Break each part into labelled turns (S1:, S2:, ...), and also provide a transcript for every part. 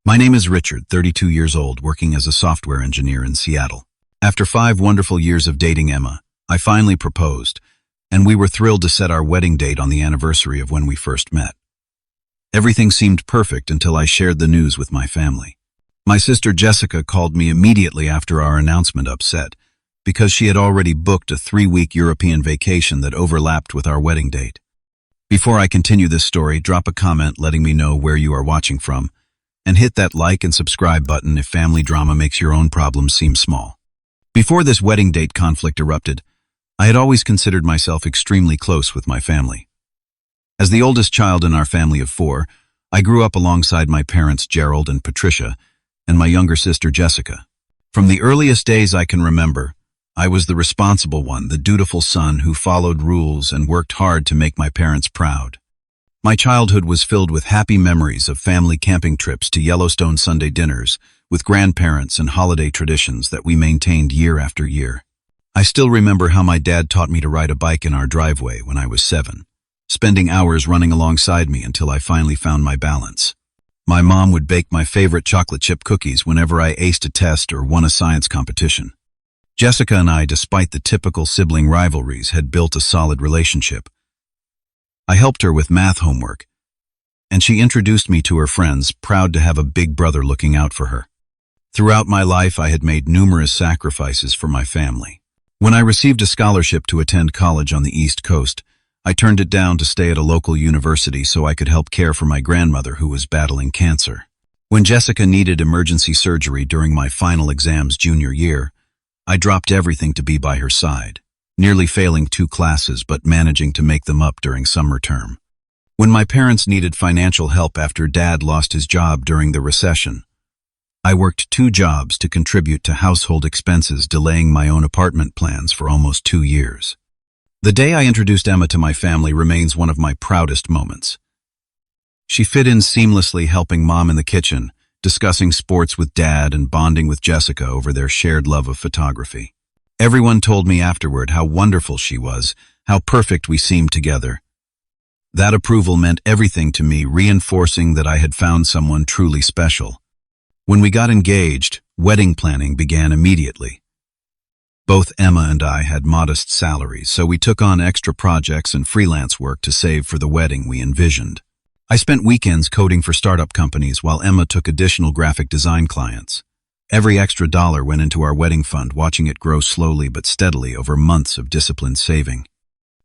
S1: My name is Richard, 32 years old, working as a software engineer in Seattle. After 5 wonderful years of dating Emma, I finally proposed, and we were thrilled to set our wedding date on the anniversary of when we first met. Everything seemed perfect until I shared the news with my family. My sister Jessica called me immediately after our announcement upset, because she had already booked a 3-week European vacation that overlapped with our wedding date. Before I continue this story, drop a comment letting me know where you are watching from, and hit that like and subscribe button if family drama makes your own problems seem small. Before this wedding date conflict erupted, I had always considered myself extremely close with my family. As the oldest child in our family of 4, I grew up alongside my parents Gerald and Patricia, and my younger sister Jessica. From the earliest days I can remember, I was the responsible one, the dutiful son who followed rules and worked hard to make my parents proud. My childhood was filled with happy memories of family camping trips to Yellowstone Sunday dinners with grandparents and holiday traditions that we maintained year after year. I still remember how my dad taught me to ride a bike in our driveway when I was 7, spending hours running alongside me until I finally found my balance. My mom would bake my favorite chocolate chip cookies whenever I aced a test or won a science competition. Jessica and I, despite the typical sibling rivalries, had built a solid relationship. I helped her with math homework, and she introduced me to her friends, proud to have a big brother looking out for her. Throughout my life, I had made numerous sacrifices for my family. When I received a scholarship to attend college on the East Coast, I turned it down to stay at a local university so I could help care for my grandmother who was battling cancer. When Jessica needed emergency surgery during my final exams junior year, I dropped everything to be by her side, nearly failing 2 classes but managing to make them up during summer term. When my parents needed financial help after Dad lost his job during the recession, I worked 2 jobs to contribute to household expenses, delaying my own apartment plans for almost 2 years. The day I introduced Emma to my family remains one of my proudest moments. She fit in seamlessly, helping Mom in the kitchen, discussing sports with Dad, and bonding with Jessica over their shared love of photography. Everyone told me afterward how wonderful she was, how perfect we seemed together. That approval meant everything to me, reinforcing that I had found someone truly special. When we got engaged, wedding planning began immediately. Both Emma and I had modest salaries, so we took on extra projects and freelance work to save for the wedding we envisioned. I spent weekends coding for startup companies while Emma took additional graphic design clients. Every extra dollar went into our wedding fund, watching it grow slowly but steadily over months of disciplined saving.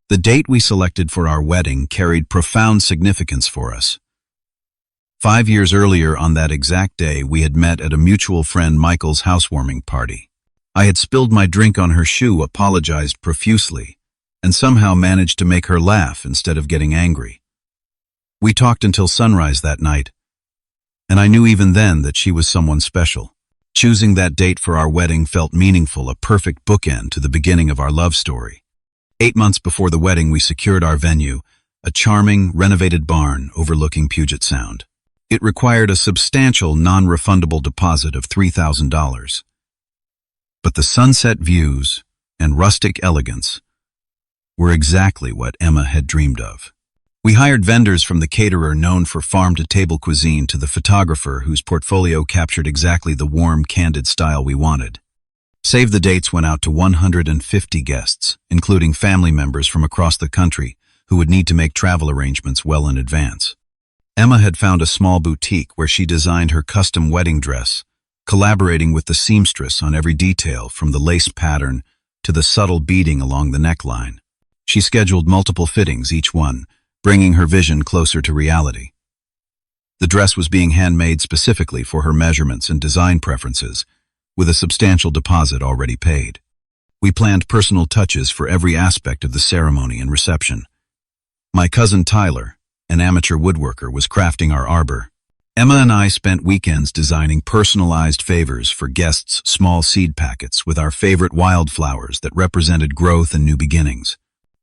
S1: The date we selected for our wedding carried profound significance for us. 5 years earlier on that exact day, we had met at a mutual friend Michael's housewarming party. I had spilled my drink on her shoe, apologized profusely, and somehow managed to make her laugh instead of getting angry. We talked until sunrise that night, and I knew even then that she was someone special. Choosing that date for our wedding felt meaningful, a perfect bookend to the beginning of our love story. 8 months before the wedding, we secured our venue, a charming, renovated barn overlooking Puget Sound. It required a substantial, non-refundable deposit of $3,000. But the sunset views and rustic elegance were exactly what Emma had dreamed of. We hired vendors, from the caterer known for farm-to-table cuisine to the photographer whose portfolio captured exactly the warm, candid style we wanted. Save the Dates went out to 150 guests, including family members from across the country who would need to make travel arrangements well in advance. Emma had found a small boutique where she designed her custom wedding dress, collaborating with the seamstress on every detail, from the lace pattern to the subtle beading along the neckline. She scheduled multiple fittings, each one bringing her vision closer to reality. The dress was being handmade specifically for her measurements and design preferences, with a substantial deposit already paid. We planned personal touches for every aspect of the ceremony and reception. My cousin Tyler, an amateur woodworker, was crafting our arbor. Emma and I spent weekends designing personalized favors for guests' small seed packets with our favorite wildflowers that represented growth and new beginnings.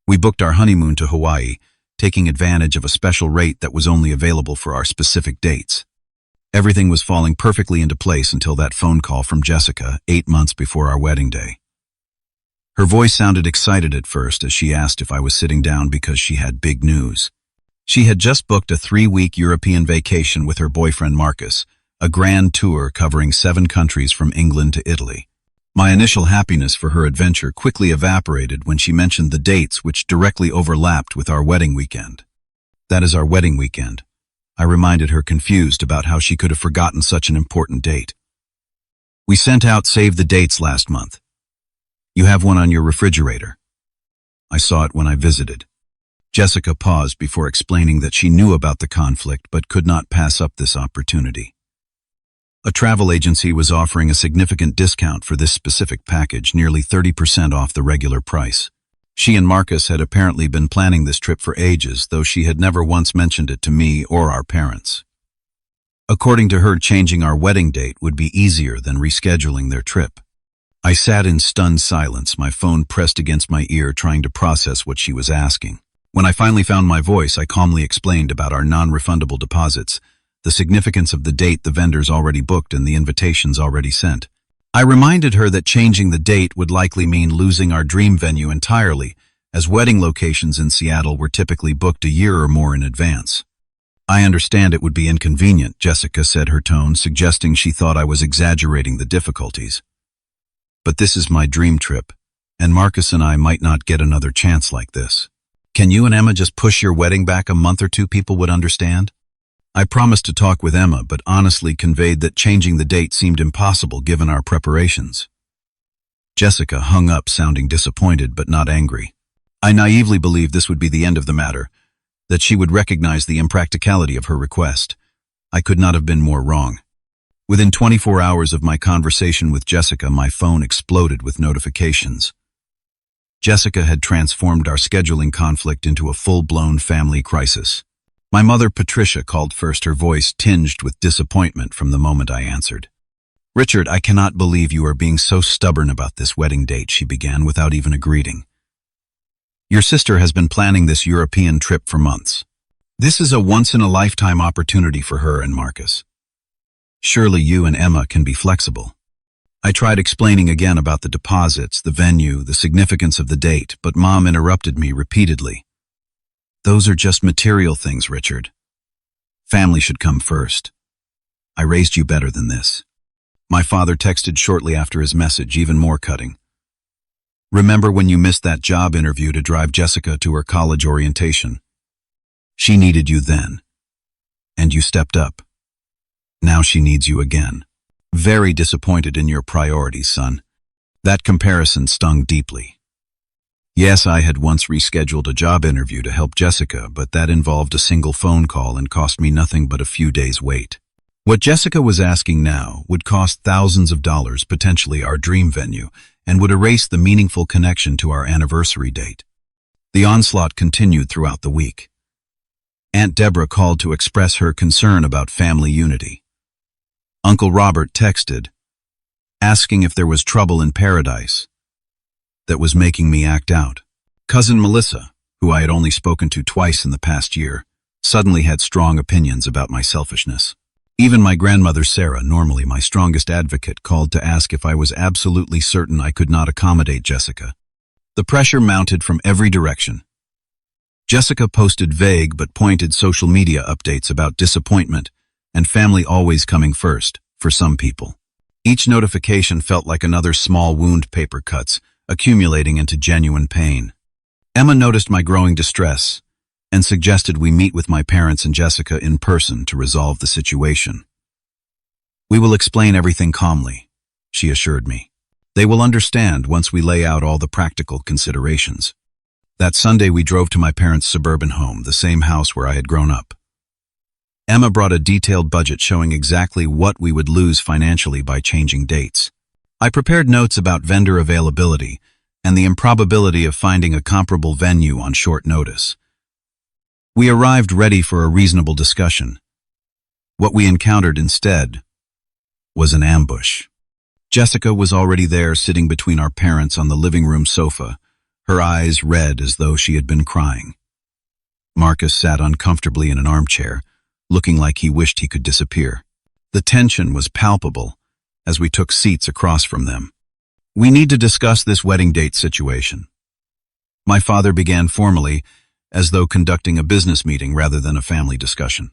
S1: We booked our honeymoon to Hawaii, taking advantage of a special rate that was only available for our specific dates. Everything was falling perfectly into place until that phone call from Jessica 8 months before our wedding day. Her voice sounded excited at first as she asked if I was sitting down because she had big news. She had just booked a 3-week European vacation with her boyfriend Marcus, a grand tour covering 7 countries from England to Italy. My initial happiness for her adventure quickly evaporated when she mentioned the dates which directly overlapped with our wedding weekend. That is our wedding weekend. I reminded her, confused about how she could have forgotten such an important date. We sent out save the dates last month. You have one on your refrigerator. I saw it when I visited. Jessica paused before explaining that she knew about the conflict but could not pass up this opportunity. A travel agency was offering a significant discount for this specific package, nearly 30% off the regular price. She and Marcus had apparently been planning this trip for ages, though she had never once mentioned it to me or our parents. According to her, changing our wedding date would be easier than rescheduling their trip. I sat in stunned silence, my phone pressed against my ear, trying to process what she was asking. When I finally found my voice, I calmly explained about our non-refundable deposits, the significance of the date the vendors already booked and the invitations already sent. I reminded her that changing the date would likely mean losing our dream venue entirely, as wedding locations in Seattle were typically booked a year or more in advance. I understand it would be inconvenient, Jessica said, her tone suggesting she thought I was exaggerating the difficulties. But this is my dream trip, and Marcus and I might not get another chance like this. Can you and Emma just push your wedding back a month or two? People would understand. I promised to talk with Emma, but honestly conveyed that changing the date seemed impossible given our preparations. Jessica hung up, sounding disappointed but not angry. I naively believed this would be the end of the matter, that she would recognize the impracticality of her request. I could not have been more wrong. Within 24 hours of my conversation with Jessica, my phone exploded with notifications. Jessica had transformed our scheduling conflict into a full-blown family crisis. My mother, Patricia, called first, her voice tinged with disappointment from the moment I answered. "Richard, I cannot believe you are being so stubborn about this wedding date," she began without even a greeting. "Your sister has been planning this European trip for months. This is a once-in-a-lifetime opportunity for her and Marcus. Surely you and Emma can be flexible." I tried explaining again about the deposits, the venue, the significance of the date, but Mom interrupted me repeatedly. "Those are just material things, Richard. Family should come first. I raised you better than this." My father texted shortly after his message, even more cutting. "Remember when you missed that job interview to drive Jessica to her college orientation? She needed you then, and you stepped up. Now she needs you again. Very disappointed in your priorities, son." That comparison stung deeply. Yes, I had once rescheduled a job interview to help Jessica, but that involved a single phone call and cost me nothing but a few days' wait. What Jessica was asking now would cost thousands of dollars, potentially our dream venue, and would erase the meaningful connection to our anniversary date. The onslaught continued throughout the week. Aunt Deborah called to express her concern about family unity. Uncle Robert texted, asking if there was trouble in paradise. That was making me act out. Cousin Melissa, who I had only spoken to twice in the past year, suddenly had strong opinions about my selfishness. Even my grandmother Sarah, normally my strongest advocate, called to ask if I was absolutely certain I could not accommodate Jessica. The pressure mounted from every direction. Jessica posted vague but pointed social media updates about disappointment and family always coming first, for some people. Each notification felt like another small wound paper cuts, accumulating into genuine pain. Emma noticed my growing distress and suggested we meet with my parents and Jessica in person to resolve the situation. "We will explain everything calmly," she assured me. "They will understand once we lay out all the practical considerations." That Sunday we drove to my parents' suburban home, the same house where I had grown up. Emma brought a detailed budget showing exactly what we would lose financially by changing dates. I prepared notes about vendor availability and the improbability of finding a comparable venue on short notice. We arrived ready for a reasonable discussion. What we encountered instead was an ambush. Jessica was already there, sitting between our parents on the living room sofa, her eyes red as though she had been crying. Marcus sat uncomfortably in an armchair, looking like he wished he could disappear. The tension was palpable as we took seats across from them. "We need to discuss this wedding date situation." My father began formally, as though conducting a business meeting rather than a family discussion.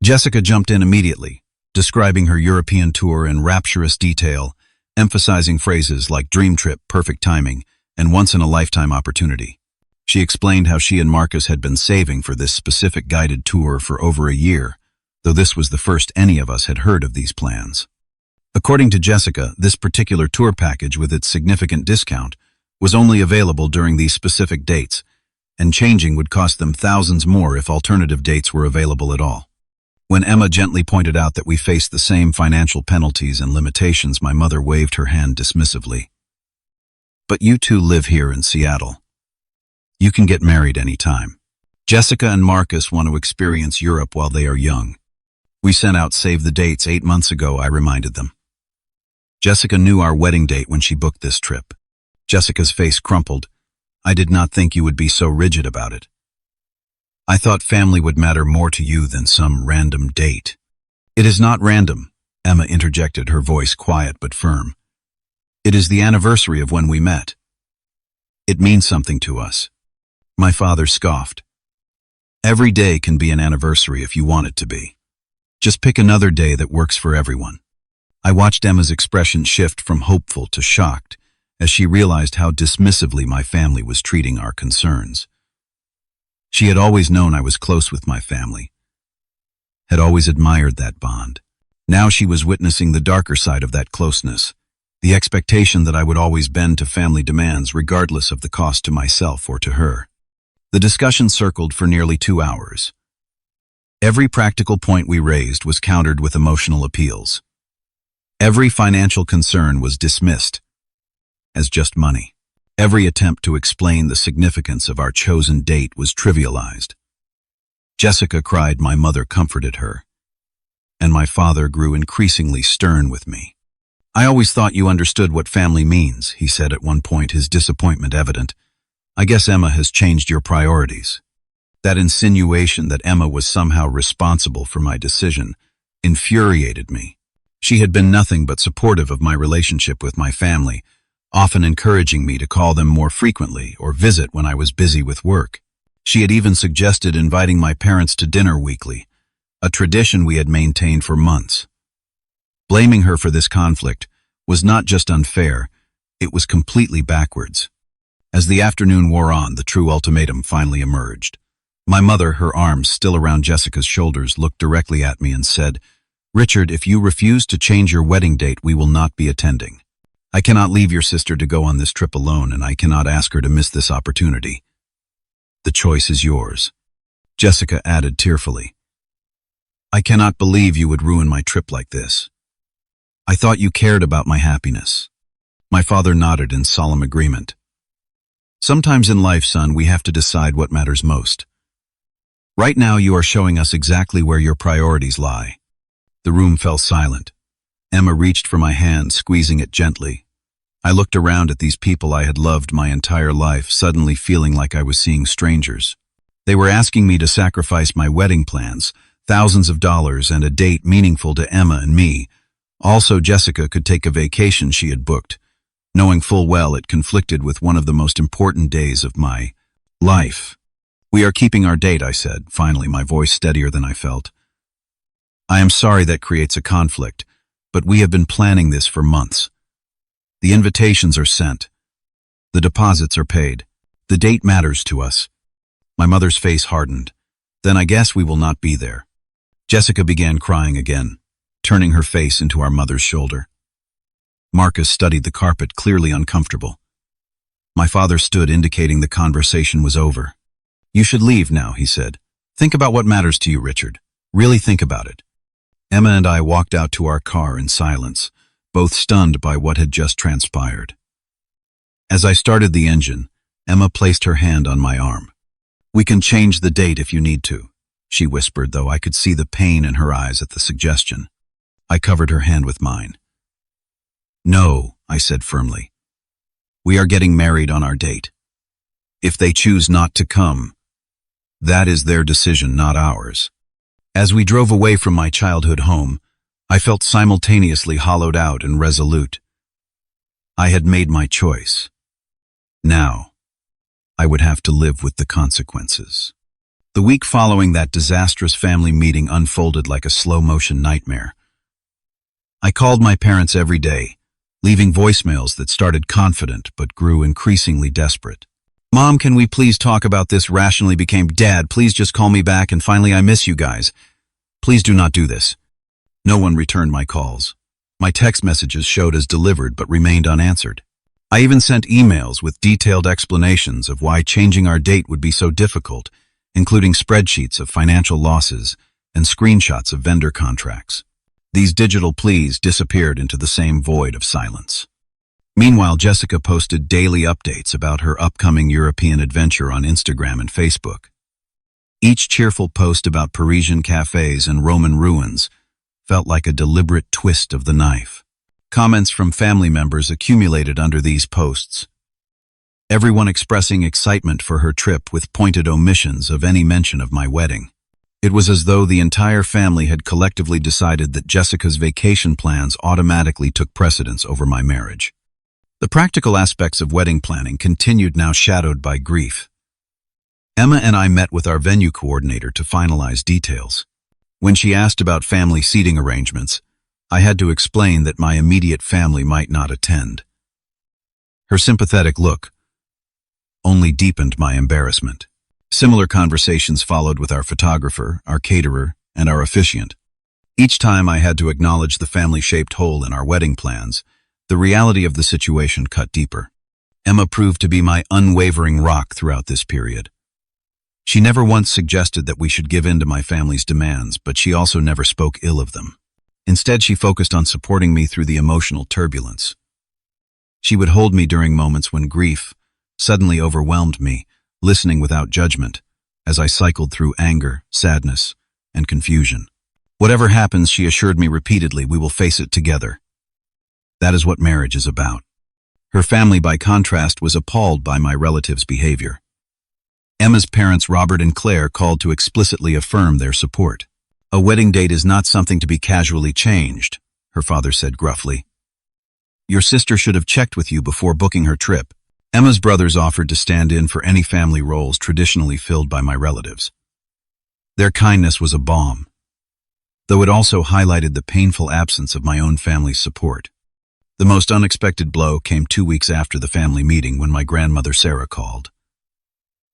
S1: Jessica jumped in immediately, describing her European tour in rapturous detail, emphasizing phrases like dream trip, perfect timing, and once-in-a-lifetime opportunity. She explained how she and Marcus had been saving for this specific guided tour for over a year, though this was the first any of us had heard of these plans. According to Jessica, this particular tour package with its significant discount was only available during these specific dates, and changing would cost them thousands more if alternative dates were available at all. When Emma gently pointed out that we faced the same financial penalties and limitations, my mother waved her hand dismissively. But you two live here in Seattle. You can get married any time. Jessica and Marcus want to experience Europe while they are young. We sent out save the dates 8 months ago, I reminded them. Jessica knew our wedding date when she booked this trip. Jessica's face crumpled. I did not think you would be so rigid about it. I thought family would matter more to you than some random date. It is not random, Emma interjected, her voice quiet but firm. It is the anniversary of when we met. It means something to us. My father scoffed. Every day can be an anniversary if you want it to be. Just pick another day that works for everyone. I watched Emma's expression shift from hopeful to shocked as she realized how dismissively my family was treating our concerns. She had always known I was close with my family, had always admired that bond. Now she was witnessing the darker side of that closeness, the expectation that I would always bend to family demands regardless of the cost to myself or to her. The discussion circled for nearly 2 hours. Every practical point we raised was countered with emotional appeals. Every financial concern was dismissed as just money. Every attempt to explain the significance of our chosen date was trivialized. Jessica cried, my mother comforted her, and my father grew increasingly stern with me. I always thought you understood what family means, he said at one point, his disappointment evident. I guess Emma has changed your priorities. That insinuation that Emma was somehow responsible for my decision infuriated me. She had been nothing but supportive of my relationship with my family, often encouraging me to call them more frequently or visit when I was busy with work. She had even suggested inviting my parents to dinner weekly, a tradition we had maintained for months. Blaming her for this conflict was not just unfair, it was completely backwards. As the afternoon wore on, the true ultimatum finally emerged. My mother, her arms still around Jessica's shoulders, looked directly at me and said, Richard, if you refuse to change your wedding date, we will not be attending. I cannot leave your sister to go on this trip alone, and I cannot ask her to miss this opportunity. The choice is yours. Jessica added tearfully. I cannot believe you would ruin my trip like this. I thought you cared about my happiness. My father nodded in solemn agreement. Sometimes in life, son, we have to decide what matters most. Right now you are showing us exactly where your priorities lie. The room fell silent. Emma reached for my hand, squeezing it gently. I looked around at these people I had loved my entire life, suddenly feeling like I was seeing strangers. They were asking me to sacrifice my wedding plans, thousands of dollars, and a date meaningful to Emma and me. Also, Jessica could take a vacation she had booked, knowing full well it conflicted with one of the most important days of my life. We are keeping our date, I said, finally, my voice steadier than I felt. I am sorry that creates a conflict, but we have been planning this for months. The invitations are sent. The deposits are paid. The date matters to us. My mother's face hardened. Then I guess we will not be there. Jessica began crying again, turning her face into our mother's shoulder. Marcus studied the carpet, clearly uncomfortable. My father stood, indicating the conversation was over. You should leave now, he said. Think about what matters to you, Richard. Really think about it. Emma and I walked out to our car in silence, both stunned by what had just transpired. As I started the engine, Emma placed her hand on my arm. We can change the date if you need to, she whispered, though I could see the pain in her eyes at the suggestion. I covered her hand with mine. No, I said firmly. We are getting married on our date. If they choose not to come, that is their decision, not ours. As we drove away from my childhood home, I felt simultaneously hollowed out and resolute. I had made my choice. Now, I would have to live with the consequences. The week following that disastrous family meeting unfolded like a slow-motion nightmare. I called my parents every day, leaving voicemails that started confident but grew increasingly desperate. "Mom, can we please talk about this?" rationally became, "Dad, please just call me back, and finally, I miss you guys. Please do not do this." No one returned my calls. My text messages showed as delivered but remained unanswered. I even sent emails with detailed explanations of why changing our date would be so difficult, including spreadsheets of financial losses and screenshots of vendor contracts. These digital pleas disappeared into the same void of silence. Meanwhile, Jessica posted daily updates about her upcoming European adventure on Instagram and Facebook. Each cheerful post about Parisian cafes and Roman ruins felt like a deliberate twist of the knife. Comments from family members accumulated under these posts, everyone expressing excitement for her trip with pointed omissions of any mention of my wedding. It was as though the entire family had collectively decided that Jessica's vacation plans automatically took precedence over my marriage. The practical aspects of wedding planning continued, now shadowed by grief. Emma and I met with our venue coordinator to finalize details. When she asked about family seating arrangements, I had to explain that my immediate family might not attend. Her sympathetic look only deepened my embarrassment. Similar conversations followed with our photographer, our caterer, and our officiant. Each time I had to acknowledge the family-shaped hole in our wedding plans, the reality of the situation cut deeper. Emma proved to be my unwavering rock throughout this period. She never once suggested that we should give in to my family's demands, but she also never spoke ill of them. Instead, she focused on supporting me through the emotional turbulence. She would hold me during moments when grief suddenly overwhelmed me, listening without judgment, as I cycled through anger, sadness, and confusion. "Whatever happens," she assured me repeatedly, "we will face it together." That is what marriage is about. Her family, by contrast, was appalled by my relatives' behavior. Emma's parents, Robert and Claire, called to explicitly affirm their support. "A wedding date is not something to be casually changed," her father said gruffly. "Your sister should have checked with you before booking her trip." Emma's brothers offered to stand in for any family roles traditionally filled by my relatives. Their kindness was a balm, though it also highlighted the painful absence of my own family's support. The most unexpected blow came 2 weeks after the family meeting, when my grandmother Sarah called.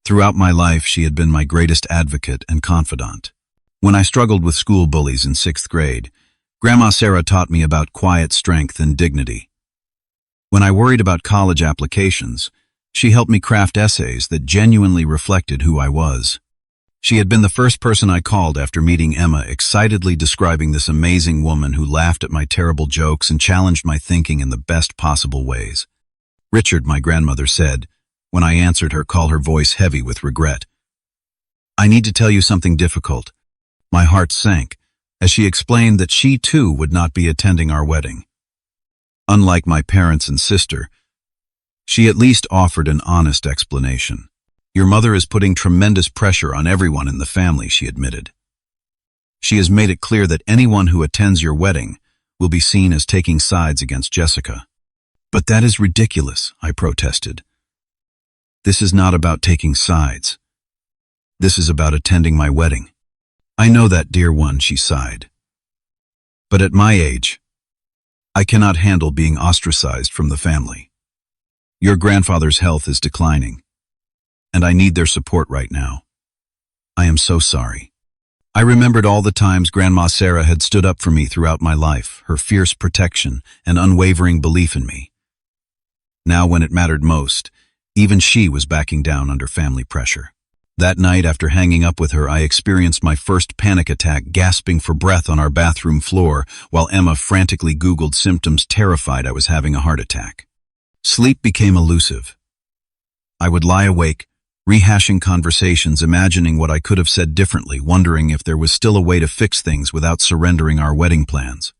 S1: Throughout my life, she had been my greatest advocate and confidant. When I struggled with school bullies in 6th grade, Grandma Sarah taught me about quiet strength and dignity. When I worried about college applications, she helped me craft essays that genuinely reflected who I was. She had been the first person I called after meeting Emma, excitedly describing this amazing woman who laughed at my terrible jokes and challenged my thinking in the best possible ways. "Richard," my grandmother said, when I answered her call, her voice heavy with regret. "I need to tell you something difficult." My heart sank as she explained that she too would not be attending our wedding. Unlike my parents and sister, she at least offered an honest explanation. "Your mother is putting tremendous pressure on everyone in the family," she admitted. "She has made it clear that anyone who attends your wedding will be seen as taking sides against Jessica." "But that is ridiculous," I protested. "This is not about taking sides. This is about attending my wedding." "I know that, dear one," she sighed. "But at my age, I cannot handle being ostracized from the family. Your grandfather's health is declining, and I need their support right now. I am so sorry." I remembered all the times Grandma Sarah had stood up for me throughout my life, her fierce protection and unwavering belief in me. Now, when it mattered most, even she was backing down under family pressure. That night, after hanging up with her, I experienced my first panic attack, gasping for breath on our bathroom floor, while Emma frantically Googled symptoms, terrified I was having a heart attack. Sleep became elusive. I would lie awake, rehashing conversations, imagining what I could have said differently, wondering if there was still a way to fix things without surrendering our wedding plans.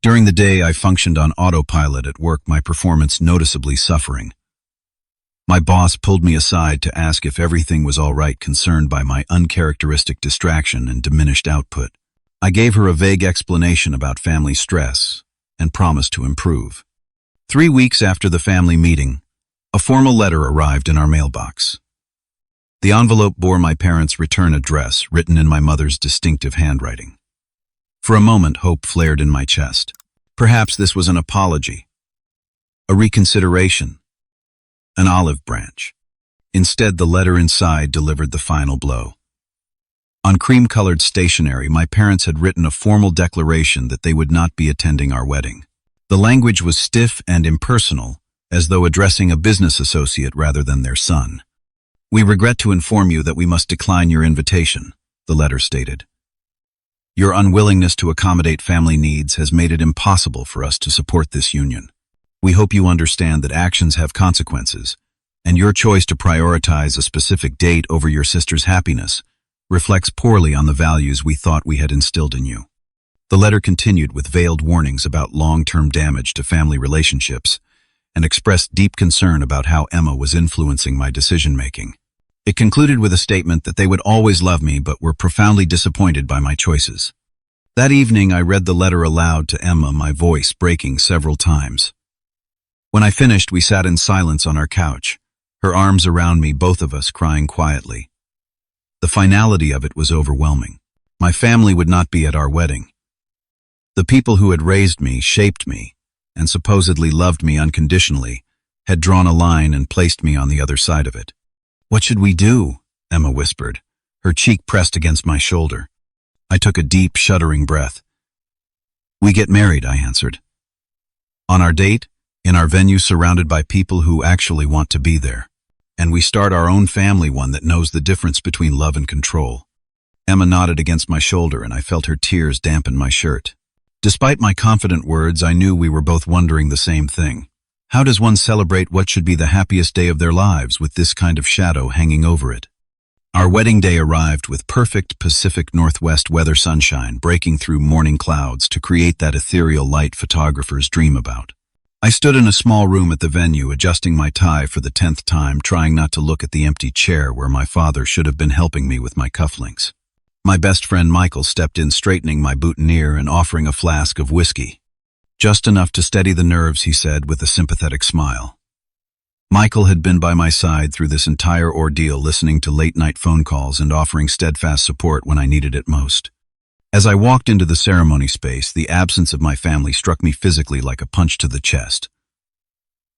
S1: During the day, I functioned on autopilot. At work, my performance noticeably suffering. My boss pulled me aside to ask if everything was all right, concerned by my uncharacteristic distraction and diminished output. I gave her a vague explanation about family stress and promised to improve. 3 weeks after the family meeting, a formal letter arrived in our mailbox. The envelope bore my parents' return address, written in my mother's distinctive handwriting. For a moment, hope flared in my chest. Perhaps this was an apology, a reconsideration, an olive branch. Instead, the letter inside delivered the final blow. On cream-colored stationery, my parents had written a formal declaration that they would not be attending our wedding. The language was stiff and impersonal, as though addressing a business associate rather than their son. "We regret to inform you that we must decline your invitation," the letter stated. "Your unwillingness to accommodate family needs has made it impossible for us to support this union. We hope you understand that actions have consequences, and your choice to prioritize a specific date over your sister's happiness reflects poorly on the values we thought we had instilled in you." The letter continued with veiled warnings about long-term damage to family relationships and expressed deep concern about how Emma was influencing my decision-making. It concluded with a statement that they would always love me but were profoundly disappointed by my choices. That evening, I read the letter aloud to Emma, my voice breaking several times. When I finished, we sat in silence on our couch, her arms around me, both of us crying quietly. The finality of it was overwhelming. My family would not be at our wedding. The people who had raised me, shaped me, and supposedly loved me unconditionally had drawn a line and placed me on the other side of it. "What should we do?" Emma whispered, her cheek pressed against my shoulder. I took a deep, shuddering breath. "We get married," I answered. "On our date, in our venue surrounded by people who actually want to be there. And we start our own family, one that knows the difference between love and control." Emma nodded against my shoulder, and I felt her tears dampen my shirt. Despite my confident words, I knew we were both wondering the same thing. How does one celebrate what should be the happiest day of their lives with this kind of shadow hanging over it? Our wedding day arrived with perfect Pacific Northwest weather, sunshine breaking through morning clouds to create that ethereal light photographers dream about. I stood in a small room at the venue, adjusting my tie for the 10th time, trying not to look at the empty chair where my father should have been helping me with my cufflinks. My best friend Michael stepped in, straightening my boutonniere and offering a flask of whiskey. "Just enough to steady the nerves," he said with a sympathetic smile. Michael had been by my side through this entire ordeal, listening to late-night phone calls and offering steadfast support when I needed it most. As I walked into the ceremony space, the absence of my family struck me physically like a punch to the chest.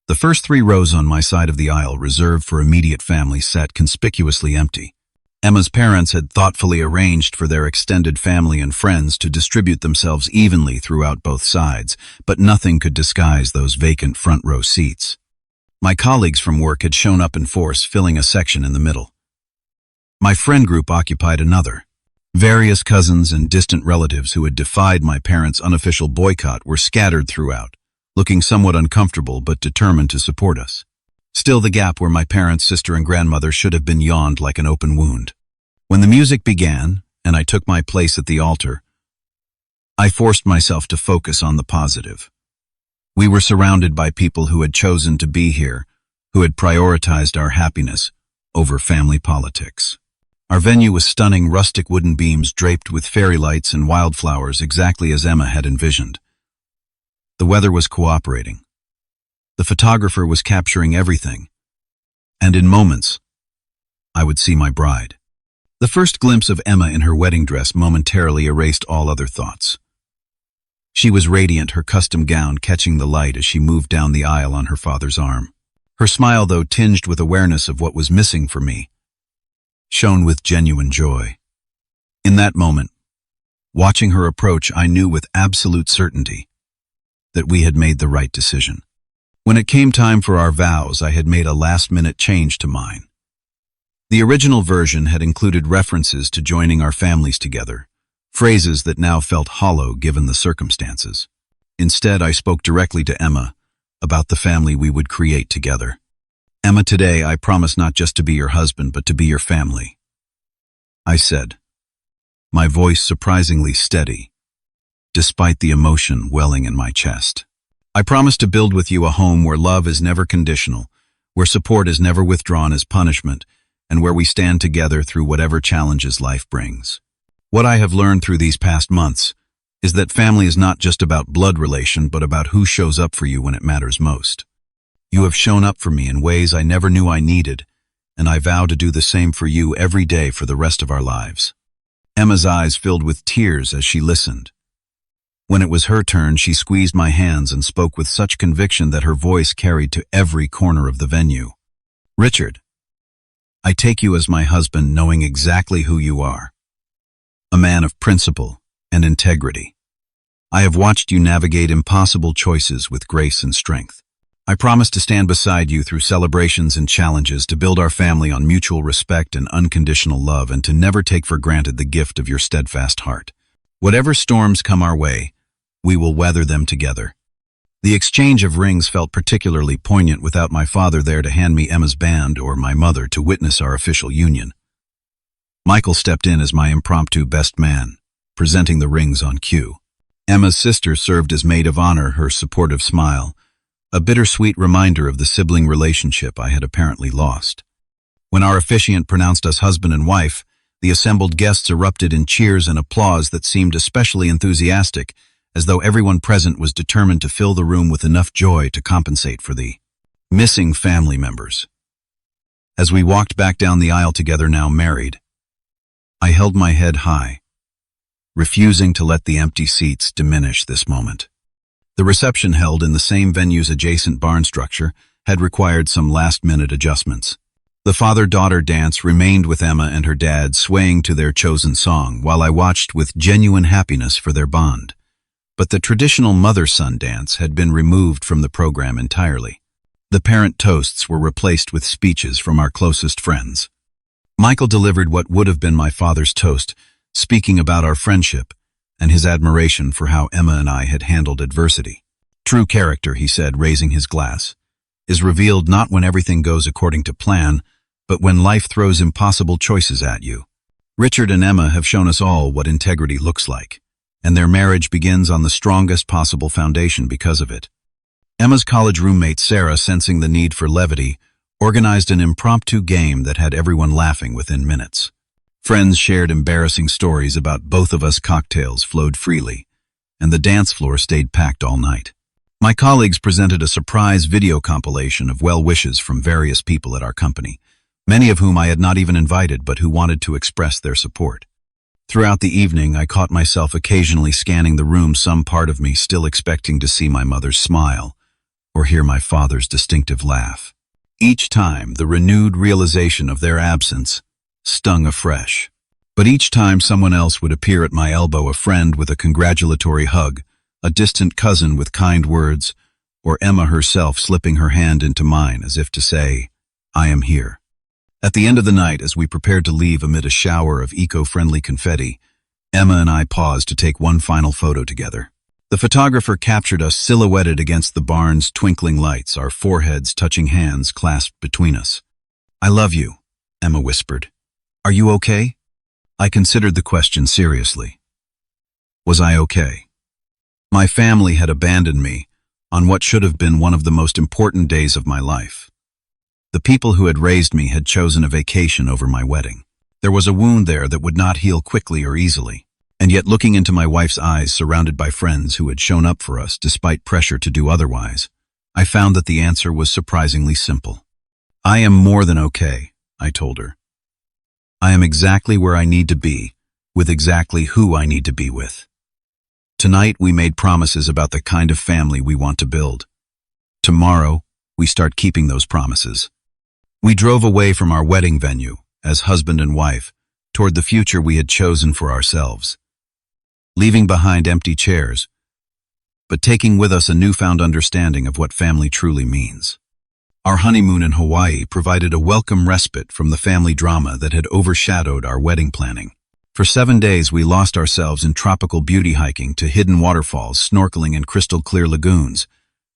S1: The first 3 rows on my side of the aisle, reserved for immediate family, sat conspicuously empty. Emma's parents had thoughtfully arranged for their extended family and friends to distribute themselves evenly throughout both sides, but nothing could disguise those vacant front row seats. My colleagues from work had shown up in force, filling a section in the middle. My friend group occupied another. Various cousins and distant relatives who had defied my parents' unofficial boycott were scattered throughout, looking somewhat uncomfortable but determined to support us. Still, the gap where my parents, sister, and grandmother should have been yawned like an open wound. When the music began, and I took my place at the altar, I forced myself to focus on the positive. We were surrounded by people who had chosen to be here, who had prioritized our happiness over family politics. Our venue was stunning, rustic wooden beams draped with fairy lights and wildflowers, exactly as Emma had envisioned. The weather was cooperating. The photographer was capturing everything, and in moments, I would see my bride. The first glimpse of Emma in her wedding dress momentarily erased all other thoughts. She was radiant, her custom gown catching the light as she moved down the aisle on her father's arm. Her smile, though tinged with awareness of what was missing for me, shone with genuine joy. In that moment, watching her approach, I knew with absolute certainty that we had made the right decision. When it came time for our vows, I had made a last-minute change to mine. The original version had included references to joining our families together, phrases that now felt hollow given the circumstances. Instead, I spoke directly to Emma about the family we would create together. "Emma, today I promise not just to be your husband, but to be your family," I said, my voice surprisingly steady, despite the emotion welling in my chest. "I promise to build with you a home where love is never conditional, where support is never withdrawn as punishment, and where we stand together through whatever challenges life brings." What I have learned through these past months is that family is not just about blood relation, but about who shows up for you when it matters most. You have shown up for me in ways I never knew I needed, and I vow to do the same for you every day for the rest of our lives. Emma's eyes filled with tears as she listened, When it was her turn, she squeezed my hands and spoke with such conviction that her voice carried to every corner of the venue. "Richard, I take you as my husband knowing exactly who you are. A man of principle and integrity. I have watched you navigate impossible choices with grace and strength. I promise to stand beside you through celebrations and challenges, to build our family on mutual respect and unconditional love, and to never take for granted the gift of your steadfast heart. Whatever storms come our way, we will weather them together." The exchange of rings felt particularly poignant without my father there to hand me Emma's band or my mother to witness our official union. Michael stepped in as my impromptu best man, presenting the rings on cue. Emma's sister served as maid of honor, her supportive smile, a bittersweet reminder of the sibling relationship I had apparently lost. When our officiant pronounced us husband and wife, the assembled guests erupted in cheers and applause that seemed especially enthusiastic, as though everyone present was determined to fill the room with enough joy to compensate for the missing family members. As we walked back down the aisle together, now married, I held my head high, refusing to let the empty seats diminish this moment. The reception, held in the same venue's adjacent barn structure, had required some last-minute adjustments. The father-daughter dance remained, with Emma and her dad swaying to their chosen song, while I watched with genuine happiness for their bond. But the traditional mother-son dance had been removed from the program entirely. The parent toasts were replaced with speeches from our closest friends. Michael delivered what would have been my father's toast, speaking about our friendship and his admiration for how Emma and I had handled adversity. "True character," he said, raising his glass, "is revealed not when everything goes according to plan, but when life throws impossible choices at you. Richard and Emma have shown us all what integrity looks like, and their marriage begins on the strongest possible foundation because of it." Emma's college roommate Sarah, sensing the need for levity, organized an impromptu game that had everyone laughing within minutes. Friends shared embarrassing stories about both of us, cocktails flowed freely, and the dance floor stayed packed all night. My colleagues presented a surprise video compilation of well wishes from various people at our company, many of whom I had not even invited but who wanted to express their support. Throughout the evening, I caught myself occasionally scanning the room, some part of me still expecting to see my mother's smile or hear my father's distinctive laugh. Each time, the renewed realization of their absence stung afresh. But each time someone else would appear at my elbow, a friend with a congratulatory hug, a distant cousin with kind words, or Emma herself slipping her hand into mine as if to say, "I am here." At the end of the night, as we prepared to leave amid a shower of eco-friendly confetti, Emma and I paused to take one final photo together. The photographer captured us silhouetted against the barn's twinkling lights, our foreheads touching, hands clasped between us. "I love you," Emma whispered. "Are you okay?" I considered the question seriously. Was I okay? My family had abandoned me on what should have been one of the most important days of my life. The people who had raised me had chosen a vacation over my wedding. There was a wound there that would not heal quickly or easily. And yet, looking into my wife's eyes, surrounded by friends who had shown up for us despite pressure to do otherwise, I found that the answer was surprisingly simple. "I am more than okay," I told her. "I am exactly where I need to be, with exactly who I need to be with." Tonight, we made promises about the kind of family we want to build. Tomorrow, we start keeping those promises. We drove away from our wedding venue, as husband and wife, toward the future we had chosen for ourselves, leaving behind empty chairs, but taking with us a newfound understanding of what family truly means. Our honeymoon in Hawaii provided a welcome respite from the family drama that had overshadowed our wedding planning. For 7 days, we lost ourselves in tropical beauty, hiking to hidden waterfalls, snorkeling in crystal-clear lagoons,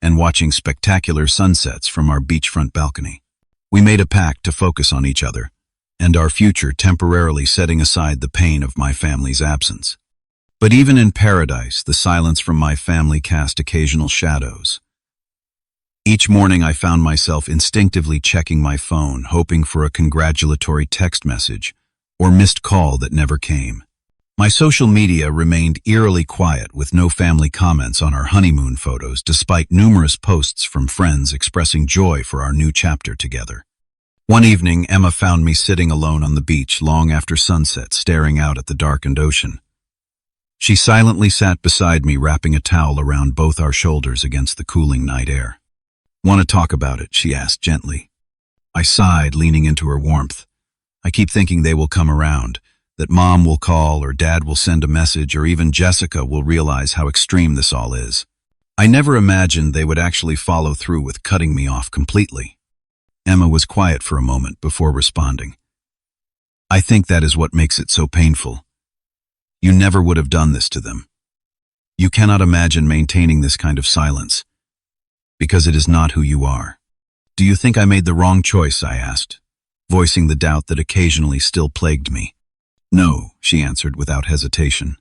S1: and watching spectacular sunsets from our beachfront balcony. We made a pact to focus on each other and our future, temporarily setting aside the pain of my family's absence. But even in paradise, the silence from my family cast occasional shadows. Each morning, I found myself instinctively checking my phone, hoping for a congratulatory text message or missed call that never came. My social media remained eerily quiet, with no family comments on our honeymoon photos, despite numerous posts from friends expressing joy for our new chapter together. One evening, Emma found me sitting alone on the beach long after sunset, staring out at the darkened ocean. She silently sat beside me, wrapping a towel around both our shoulders against the cooling night air. "Want to talk about it?" she asked gently. I sighed, leaning into her warmth. "I keep thinking they will come around, that Mom will call or Dad will send a message or even Jessica will realize how extreme this all is. I never imagined they would actually follow through with cutting me off completely." Emma was quiet for a moment before responding. "I think that is what makes it so painful. You never would have done this to them. You cannot imagine maintaining this kind of silence, because it is not who you are." "Do you think I made the wrong choice?" I asked, voicing the doubt that occasionally still plagued me. "No," she answered without hesitation.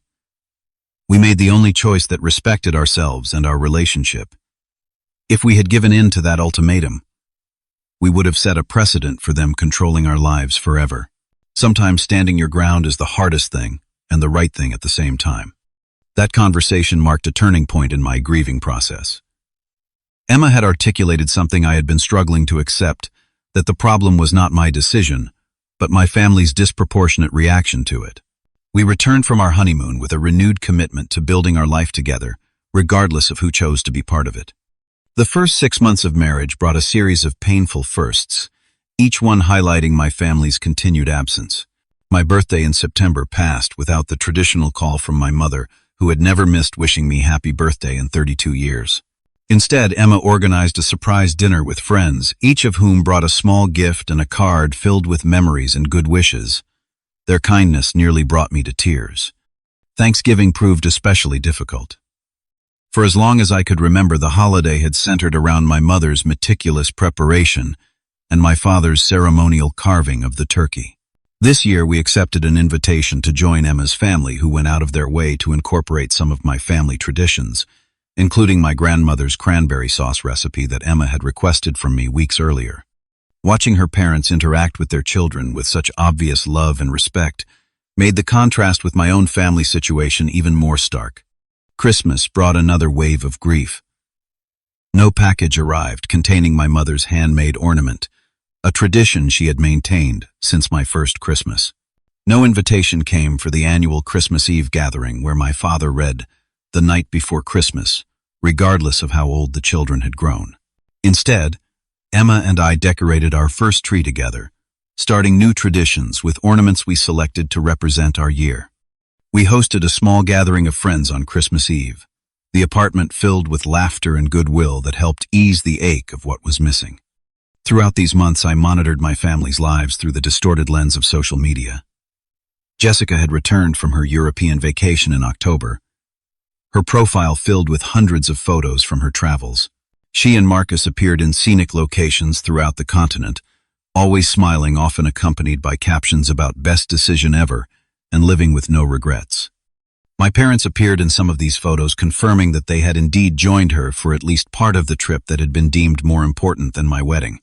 S1: "We made the only choice that respected ourselves and our relationship. If we had given in to that ultimatum, we would have set a precedent for them controlling our lives forever. Sometimes standing your ground is the hardest thing and the right thing at the same time." That conversation marked a turning point in my grieving process. Emma had articulated something I had been struggling to accept, that the problem was not my decision, but my family's disproportionate reaction to it. We returned from our honeymoon with a renewed commitment to building our life together, regardless of who chose to be part of it. The first 6 months of marriage brought a series of painful firsts, each one highlighting my family's continued absence. My birthday in September passed without the traditional call from my mother, who had never missed wishing me happy birthday in 32 years. Instead, Emma organized a surprise dinner with friends, each of whom brought a small gift and a card filled with memories and good wishes. Their kindness nearly brought me to tears. Thanksgiving proved especially difficult. For as long as I could remember, the holiday had centered around my mother's meticulous preparation and my father's ceremonial carving of the turkey. This year, we accepted an invitation to join Emma's family, who went out of their way to incorporate some of my family traditions, including my grandmother's cranberry sauce recipe that Emma had requested from me weeks earlier. Watching her parents interact with their children with such obvious love and respect made the contrast with my own family situation even more stark. Christmas brought another wave of grief. No package arrived containing my mother's handmade ornament, a tradition she had maintained since my first Christmas. No invitation came for the annual Christmas Eve gathering where my father read "The Night Before Christmas," regardless of how old the children had grown. Instead, Emma and I decorated our first tree together, starting new traditions with ornaments we selected to represent our year. We hosted a small gathering of friends on Christmas Eve, the apartment filled with laughter and goodwill that helped ease the ache of what was missing. Throughout these months, I monitored my family's lives through the distorted lens of social media. Jessica had returned from her European vacation in October, her profile filled with hundreds of photos from her travels. She and Marcus appeared in scenic locations throughout the continent, always smiling, often accompanied by captions about best decision ever and living with no regrets. My parents appeared in some of these photos, confirming that they had indeed joined her for at least part of the trip that had been deemed more important than my wedding.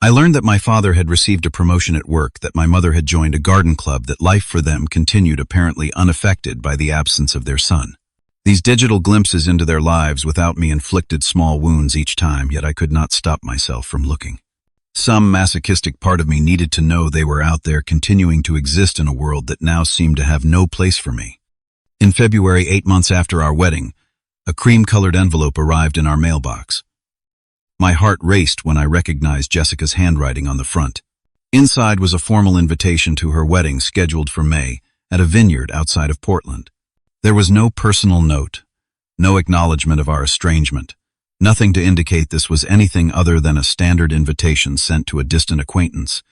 S1: I learned that my father had received a promotion at work, that my mother had joined a garden club, that life for them continued apparently unaffected by the absence of their son. These digital glimpses into their lives without me inflicted small wounds each time, yet I could not stop myself from looking. Some masochistic part of me needed to know they were out there, continuing to exist in a world that now seemed to have no place for me. In February, 8 months after our wedding, a cream-colored envelope arrived in our mailbox. My heart raced when I recognized Jessica's handwriting on the front. Inside was a formal invitation to her wedding scheduled for May at a vineyard outside of Portland. There was no personal note, no acknowledgement of our estrangement, nothing to indicate this was anything other than a standard invitation sent to a distant acquaintance.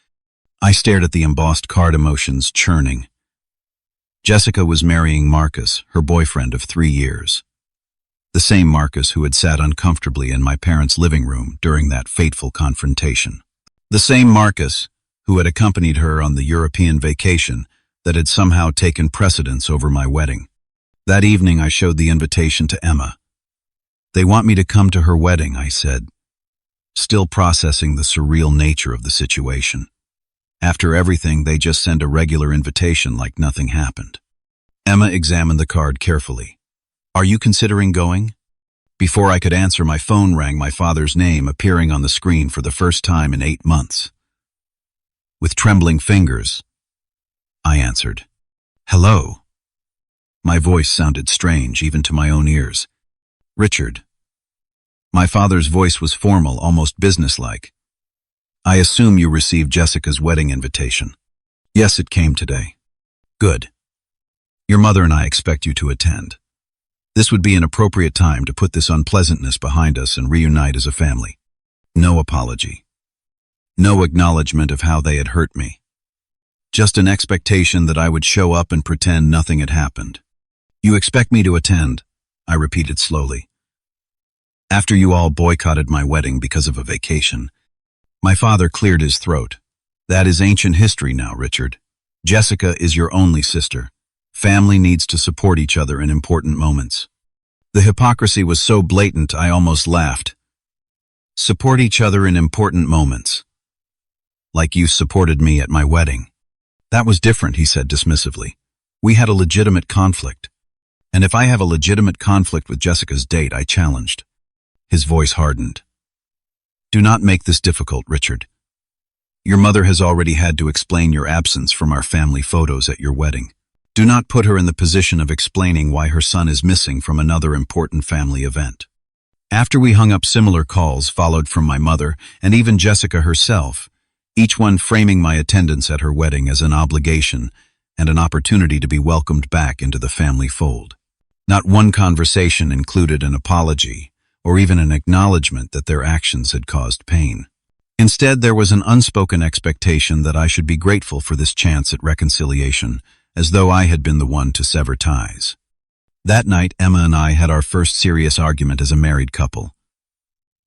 S1: I stared at the embossed card, emotions churning. Jessica was marrying Marcus, her boyfriend of 3 years. The same Marcus who had sat uncomfortably in my parents' living room during that fateful confrontation. The same Marcus who had accompanied her on the European vacation that had somehow taken precedence over my wedding. That evening, I showed the invitation to Emma. "They want me to come to her wedding," I said, still processing the surreal nature of the situation. After everything, they just send a regular invitation like nothing happened. Emma examined the card carefully. "Are you considering going?" Before I could answer, my phone rang, my father's name appearing on the screen for the first time in 8 months. With trembling fingers, I answered, "Hello." My voice sounded strange, even to my own ears. Richard. My father's voice was formal, almost businesslike. I assume you received Jessica's wedding invitation. Yes, it came today. Good. Your mother and I expect you to attend. This would be an appropriate time to put this unpleasantness behind us and reunite as a family. No apology. No acknowledgement of how they had hurt me. Just an expectation that I would show up and pretend nothing had happened. You expect me to attend, I repeated slowly. After you all boycotted my wedding because of a vacation. My father cleared his throat. That is ancient history now, Richard. Jessica is your only sister. Family needs to support each other in important moments. The hypocrisy was so blatant I almost laughed. Support each other in important moments. Like you supported me at my wedding. That was different, he said dismissively. We had a legitimate conflict. And if I have a legitimate conflict with Jessica's date, I challenged. His voice hardened. Do not make this difficult, Richard. Your mother has already had to explain your absence from our family photos at your wedding. Do not put her in the position of explaining why her son is missing from another important family event. After we hung up, similar calls followed from my mother and even Jessica herself, each one framing my attendance at her wedding as an obligation and an opportunity to be welcomed back into the family fold. Not one conversation included an apology or even an acknowledgement that their actions had caused pain. Instead, there was an unspoken expectation that I should be grateful for this chance at reconciliation, as though I had been the one to sever ties. That night, Emma and I had our first serious argument as a married couple.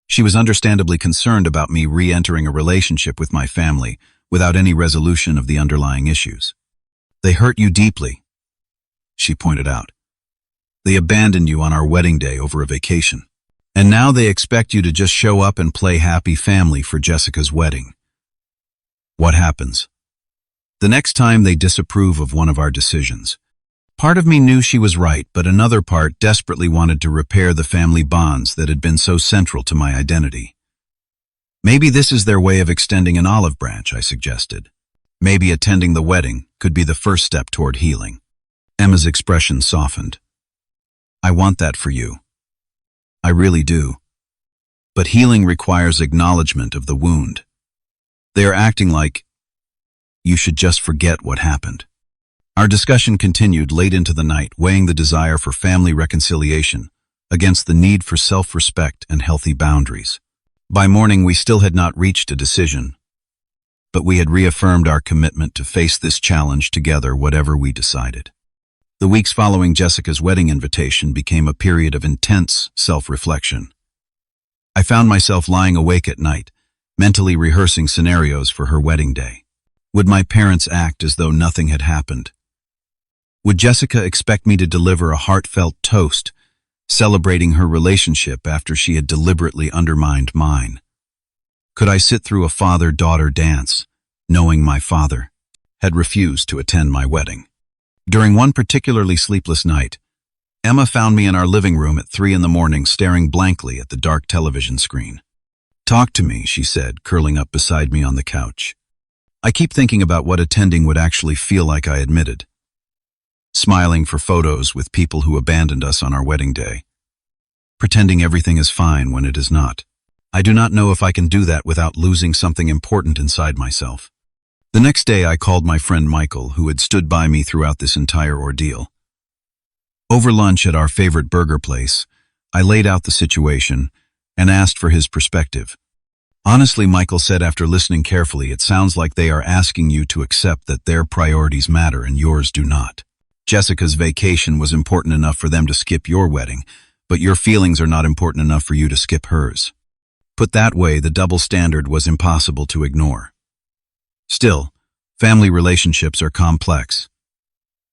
S1: She was understandably concerned about me re-entering a relationship with my family without any resolution of the underlying issues. They hurt you deeply, she pointed out. They abandoned you on our wedding day over a vacation. And now they expect you to just show up and play happy family for Jessica's wedding. What happens? The next time they disapprove of one of our decisions. Part of me knew she was right, but another part desperately wanted to repair the family bonds that had been so central to my identity. Maybe this is their way of extending an olive branch, I suggested. Maybe attending the wedding could be the first step toward healing. Emma's expression softened. I want that for you. I really do. But healing requires acknowledgement of the wound. They are acting like you should just forget what happened. Our discussion continued late into the night, weighing the desire for family reconciliation against the need for self-respect and healthy boundaries. By morning, we still had not reached a decision, but we had reaffirmed our commitment to face this challenge together, whatever we decided. The weeks following Jessica's wedding invitation became a period of intense self-reflection. I found myself lying awake at night, mentally rehearsing scenarios for her wedding day. Would my parents act as though nothing had happened? Would Jessica expect me to deliver a heartfelt toast, celebrating her relationship after she had deliberately undermined mine? Could I sit through a father-daughter dance, knowing my father had refused to attend my wedding? During one particularly sleepless night, Emma found me in our living room at 3 a.m, staring blankly at the dark television screen. Talk to me, she said, curling up beside me on the couch. I keep thinking about what attending would actually feel like, I admitted. Smiling for photos with people who abandoned us on our wedding day. Pretending everything is fine when it is not. I do not know if I can do that without losing something important inside myself. The next day, I called my friend Michael, who had stood by me throughout this entire ordeal. Over lunch at our favorite burger place, I laid out the situation and asked for his perspective. Honestly, Michael said after listening carefully, it sounds like they are asking you to accept that their priorities matter and yours do not. Jessica's vacation was important enough for them to skip your wedding, but your feelings are not important enough for you to skip hers. Put that way, the double standard was impossible to ignore. Still, family relationships are complex,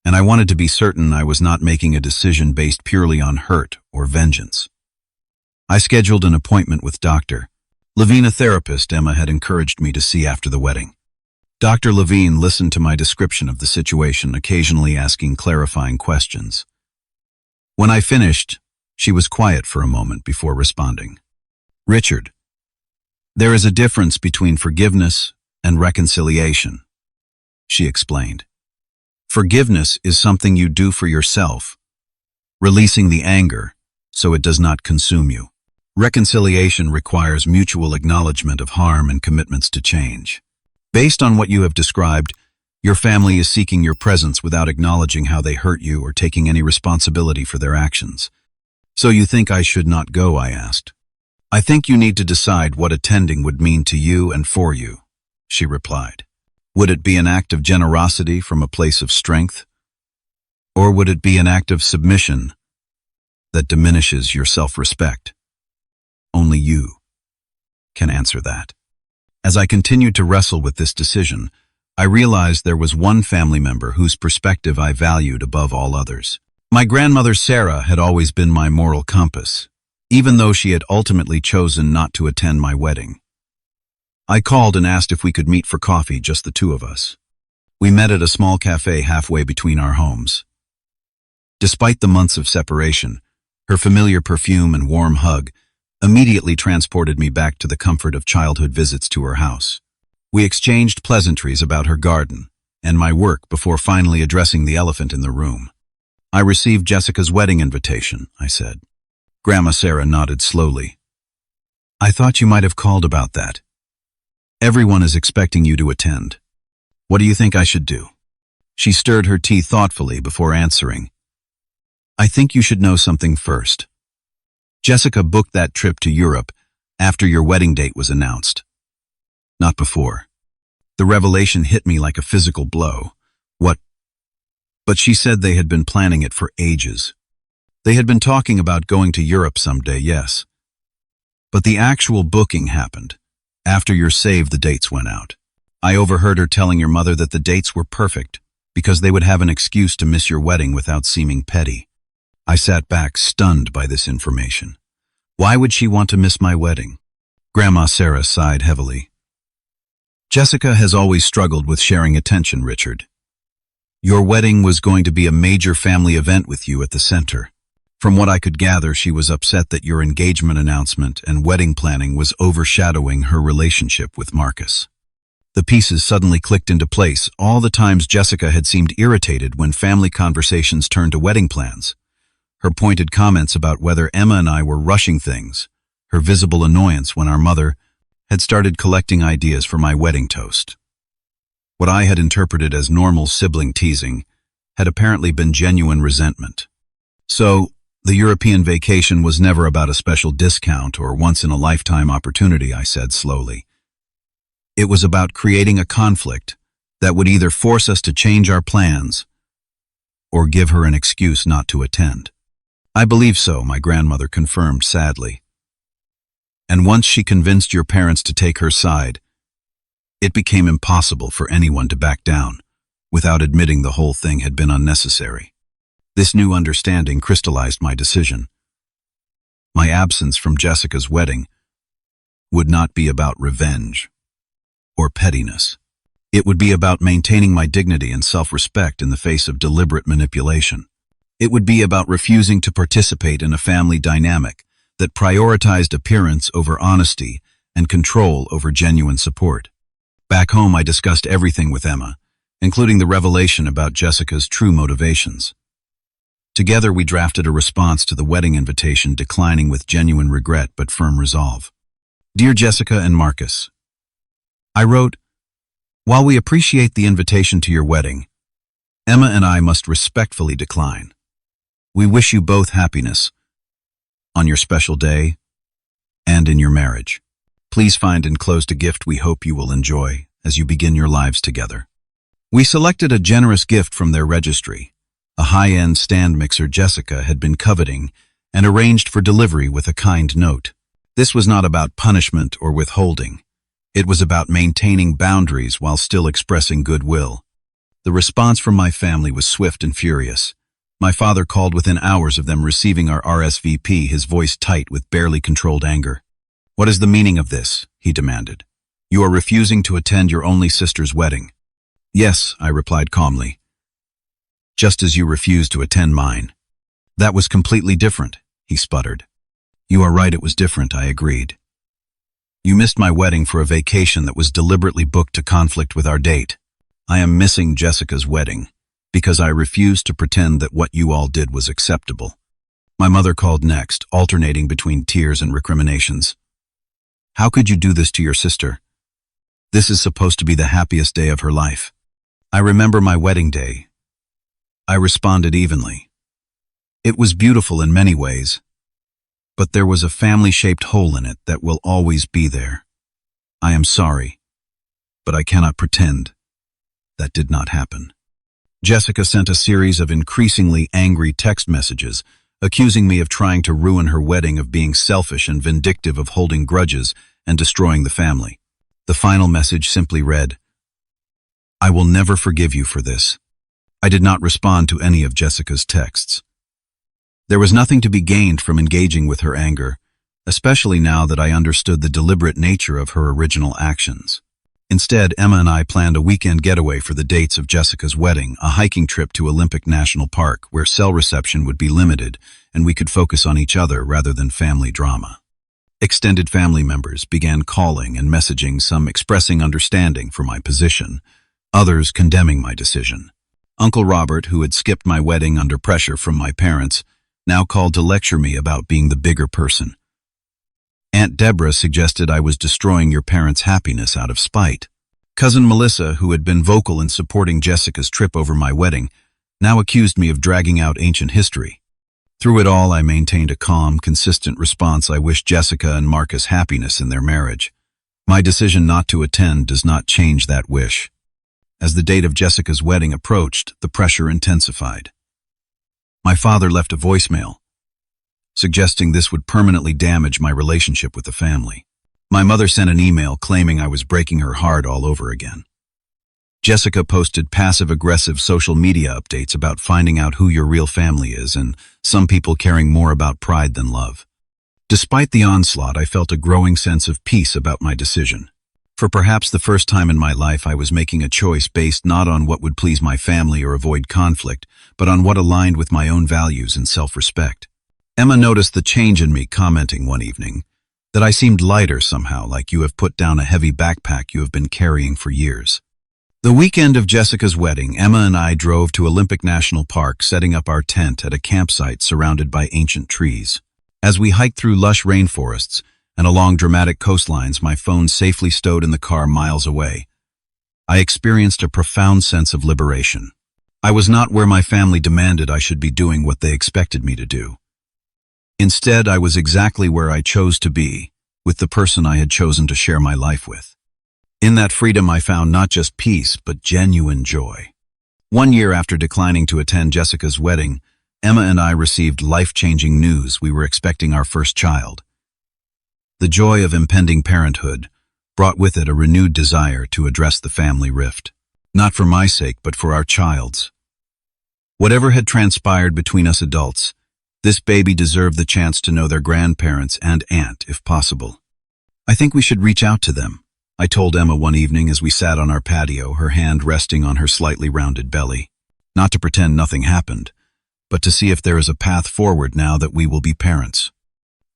S1: and I wanted to be certain I was not making a decision based purely on hurt or vengeance. I scheduled an appointment with Dr. Levine, a therapist Emma had encouraged me to see after the wedding. Dr. Levine listened to my description of the situation, occasionally asking clarifying questions. When I finished, she was quiet for a moment before responding. Richard, there is a difference between forgiveness and reconciliation, she explained. Forgiveness is something you do for yourself, releasing the anger so it does not consume you. Reconciliation requires mutual acknowledgement of harm and commitments to change. Based on what you have described, your family is seeking your presence without acknowledging how they hurt you or taking any responsibility for their actions. So you think I should not go, I asked. I think you need to decide what attending would mean to you and for you, she replied. Would it be an act of generosity from a place of strength? Or would it be an act of submission that diminishes your self-respect? Only you can answer that. As I continued to wrestle with this decision, I realized there was one family member whose perspective I valued above all others. My grandmother Sarah had always been my moral compass, even though she had ultimately chosen not to attend my wedding. I called and asked if we could meet for coffee, just the two of us. We met at a small cafe halfway between our homes. Despite the months of separation, her familiar perfume and warm hug immediately transported me back to the comfort of childhood visits to her house. We exchanged pleasantries about her garden and my work before finally addressing the elephant in the room. I received Jessica's wedding invitation, I said. Grandma Sarah nodded slowly. I thought you might have called about that. Everyone is expecting you to attend. What do you think I should do? She stirred her tea thoughtfully before answering. I think you should know something first. Jessica booked that trip to Europe after your wedding date was announced. Not before. The revelation hit me like a physical blow. What? But she said they had been planning it for ages. They had been talking about going to Europe someday, yes. But the actual booking happened after your save the dates went out. I overheard her telling your mother that the dates were perfect because they would have an excuse to miss your wedding without seeming petty. I sat back, stunned by this information. Why would she want to miss my wedding? Grandma Sarah sighed heavily. Jessica has always struggled with sharing attention, Richard. Your wedding was going to be a major family event with you at the center. From what I could gather, she was upset that your engagement announcement and wedding planning was overshadowing her relationship with Marcus. The pieces suddenly clicked into place, all the times Jessica had seemed irritated when family conversations turned to wedding plans. Her pointed comments about whether Emma and I were rushing things, her visible annoyance when our mother had started collecting ideas for my wedding toast. What I had interpreted as normal sibling teasing had apparently been genuine resentment. So, the European vacation was never about a special discount or once-in-a-lifetime opportunity, I said slowly. It was about creating a conflict that would either force us to change our plans or give her an excuse not to attend. I believe so, my grandmother confirmed sadly. And once she convinced your parents to take her side, it became impossible for anyone to back down without admitting the whole thing had been unnecessary. This new understanding crystallized my decision. My absence from Jessica's wedding would not be about revenge or pettiness. It would be about maintaining my dignity and self-respect in the face of deliberate manipulation. It would be about refusing to participate in a family dynamic that prioritized appearance over honesty and control over genuine support. Back home, I discussed everything with Emma, including the revelation about Jessica's true motivations. Together, we drafted a response to the wedding invitation, declining with genuine regret but firm resolve. Dear Jessica and Marcus, I wrote, while we appreciate the invitation to your wedding, Emma and I must respectfully decline. We wish you both happiness on your special day and in your marriage. Please find enclosed a gift we hope you will enjoy as you begin your lives together. We selected a generous gift from their registry, a high-end stand mixer Jessica had been coveting, and arranged for delivery with a kind note. This was not about punishment or withholding. It was about maintaining boundaries while still expressing goodwill. The response from my family was swift and furious. My father called within hours of them receiving our RSVP, his voice tight with barely controlled anger. What is the meaning of this? He demanded. You are refusing to attend your only sister's wedding. Yes, I replied calmly. Just as you refused to attend mine. That was completely different, he sputtered. You are right, it was different, I agreed. You missed my wedding for a vacation that was deliberately booked to conflict with our date. I am missing Jessica's wedding because I refused to pretend that what you all did was acceptable. My mother called next, alternating between tears and recriminations. How could you do this to your sister? This is supposed to be the happiest day of her life. I remember my wedding day. I responded evenly. It was beautiful in many ways, but there was a family-shaped hole in it that will always be there. I am sorry, but I cannot pretend that did not happen. Jessica sent a series of increasingly angry text messages, accusing me of trying to ruin her wedding, of being selfish and vindictive, of holding grudges and destroying the family. The final message simply read, "I will never forgive you for this." I did not respond to any of Jessica's texts. There was nothing to be gained from engaging with her anger, especially now that I understood the deliberate nature of her original actions. Instead, Emma and I planned a weekend getaway for the dates of Jessica's wedding, a hiking trip to Olympic National Park where cell reception would be limited and we could focus on each other rather than family drama. Extended family members began calling and messaging, some expressing understanding for my position, others condemning my decision. Uncle Robert, who had skipped my wedding under pressure from my parents, now called to lecture me about being the bigger person. Aunt Deborah suggested I was destroying your parents' happiness out of spite. Cousin Melissa, who had been vocal in supporting Jessica's trip over my wedding, now accused me of dragging out ancient history. Through it all, I maintained a calm, consistent response. I wished Jessica and Marcus happiness in their marriage. My decision not to attend does not change that wish. As the date of Jessica's wedding approached, the pressure intensified. My father left a voicemail, suggesting this would permanently damage my relationship with the family. My mother sent an email claiming I was breaking her heart all over again. Jessica posted passive-aggressive social media updates about finding out who your real family is, and some people caring more about pride than love. Despite the onslaught, I felt a growing sense of peace about my decision. For perhaps the first time in my life, I was making a choice based not on what would please my family or avoid conflict, but on what aligned with my own values and self-respect. Emma noticed the change in me, commenting one evening that I seemed lighter somehow, like you have put down a heavy backpack you have been carrying for years. The weekend of Jessica's wedding, Emma and I drove to Olympic National Park, setting up our tent at a campsite surrounded by ancient trees. As we hiked through lush rainforests and along dramatic coastlines, my phone safely stowed in the car miles away, I experienced a profound sense of liberation. I was not where my family demanded I should be, doing what they expected me to do. Instead, I was exactly where I chose to be, with the person I had chosen to share my life with. In that freedom, I found not just peace, but genuine joy. 1 year after declining to attend Jessica's wedding, Emma and I received life-changing news. We were expecting our first child. The joy of impending parenthood brought with it a renewed desire to address the family rift. Not for my sake, but for our child's. Whatever had transpired between us adults, this baby deserved the chance to know their grandparents and aunt, if possible. I think we should reach out to them, I told Emma one evening as we sat on our patio, her hand resting on her slightly rounded belly. Not to pretend nothing happened, but to see if there is a path forward now that we will be parents.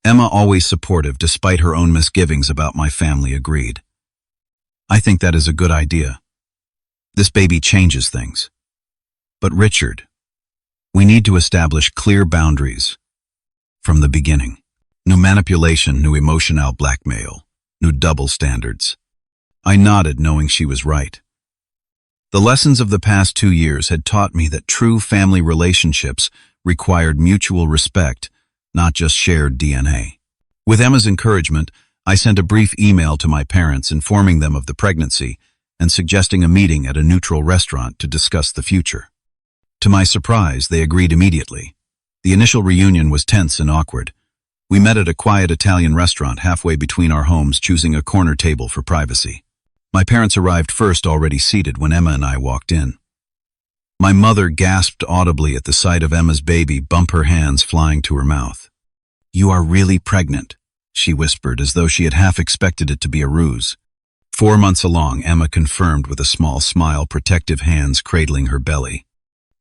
S1: Emma, always supportive despite her own misgivings about my family, agreed. I think that is a good idea. This baby changes things. But Richard, we need to establish clear boundaries from the beginning. No manipulation, no emotional blackmail, no double standards. I nodded, knowing she was right. The lessons of the past 2 years had taught me that true family relationships required mutual respect, not just shared DNA. With Emma's encouragement, I sent a brief email to my parents informing them of the pregnancy and suggesting a meeting at a neutral restaurant to discuss the future. To my surprise, they agreed immediately. The initial reunion was tense and awkward. We met at a quiet Italian restaurant halfway between our homes, choosing a corner table for privacy. My parents arrived first, already seated when Emma and I walked in. My mother gasped audibly at the sight of Emma's baby, her hands flying to her mouth. "You are really pregnant," she whispered, as though she had half expected it to be a ruse. 4 months along, Emma confirmed with a small smile, protective hands cradling her belly.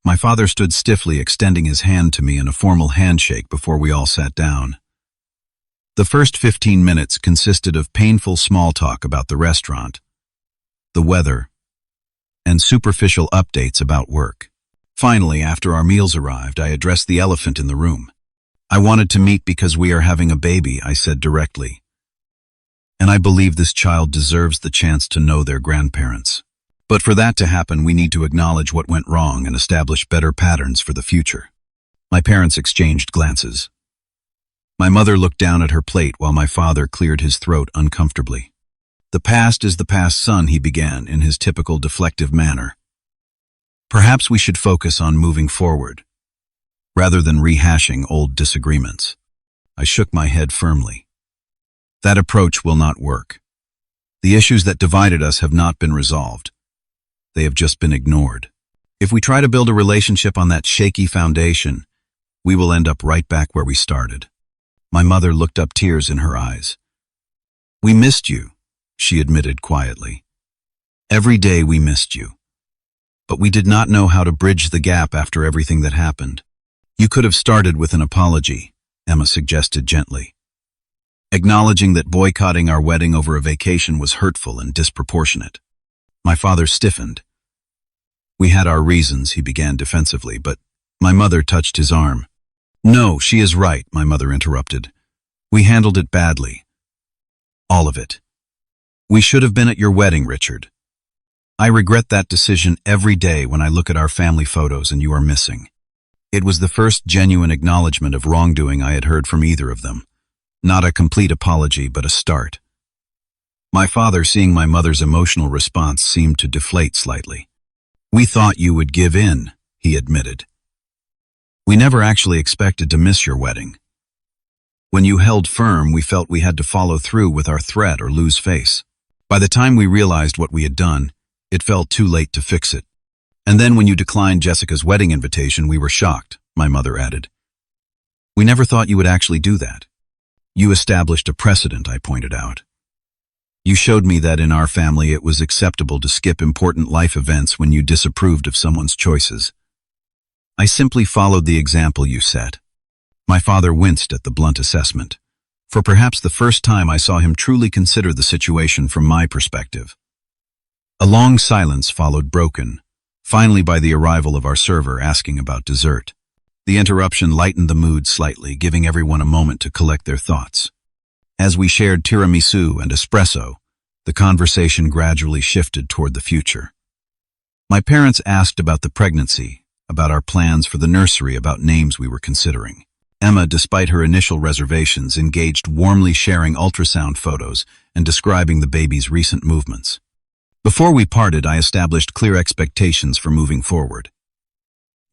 S1: My father stood stiffly, extending his hand to me in a formal handshake before we all sat down. The first 15 minutes consisted of painful small talk about the restaurant, the weather, and superficial updates about work. Finally, after our meals arrived, I addressed the elephant in the room. I wanted to meet because we are having a baby, I said directly. And I believe this child deserves the chance to know their grandparents. But for that to happen, we need to acknowledge what went wrong and establish better patterns for the future. My parents exchanged glances. My mother looked down at her plate while my father cleared his throat uncomfortably. The past is the past, son, he began in his typical deflective manner. Perhaps we should focus on moving forward, rather than rehashing old disagreements. I shook my head firmly. That approach will not work. The issues that divided us have not been resolved. They have just been ignored. If we try to build a relationship on that shaky foundation, we will end up right back where we started. My mother looked up, tears in her eyes. We missed you, she admitted quietly. Every day we missed you. But we did not know how to bridge the gap after everything that happened. You could have started with an apology, Emma suggested gently, acknowledging that boycotting our wedding over a vacation was hurtful and disproportionate. My father stiffened. We had our reasons, he began defensively, but my mother touched his arm. No, she is right, my mother interrupted. We handled it badly. All of it. We should have been at your wedding, Richard. I regret that decision every day when I look at our family photos and you are missing. It was the first genuine acknowledgement of wrongdoing I had heard from either of them. Not a complete apology, but a start. My father, seeing my mother's emotional response, seemed to deflate slightly. We thought you would give in, he admitted. We never actually expected to miss your wedding. When you held firm, we felt we had to follow through with our threat or lose face. By the time we realized what we had done, it felt too late to fix it. And then when you declined Jessica's wedding invitation, we were shocked, my mother added. We never thought you would actually do that. You established a precedent, I pointed out. You showed me that in our family it was acceptable to skip important life events when you disapproved of someone's choices. I simply followed the example you set. My father winced at the blunt assessment. For perhaps the first time I saw him truly consider the situation from my perspective. A long silence followed, broken, finally by the arrival of our server asking about dessert. The interruption lightened the mood slightly, giving everyone a moment to collect their thoughts. As we shared tiramisu and espresso, the conversation gradually shifted toward the future. My parents asked about the pregnancy, about our plans for the nursery, about names we were considering. Emma, despite her initial reservations, engaged warmly, sharing ultrasound photos and describing the baby's recent movements. Before we parted, I established clear expectations for moving forward.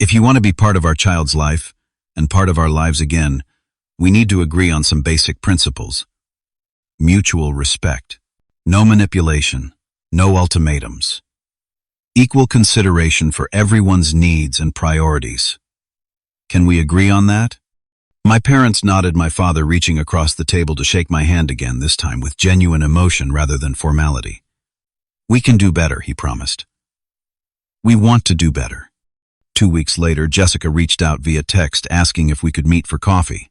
S1: If you want to be part of our child's life, and part of our lives again, we need to agree on some basic principles. Mutual respect. No manipulation. No ultimatums. Equal consideration for everyone's needs and priorities. Can we agree on that? My parents nodded, my father reaching across the table to shake my hand again, this time with genuine emotion rather than formality. We can do better, he promised. We want to do better. 2 weeks later, Jessica reached out via text asking if we could meet for coffee.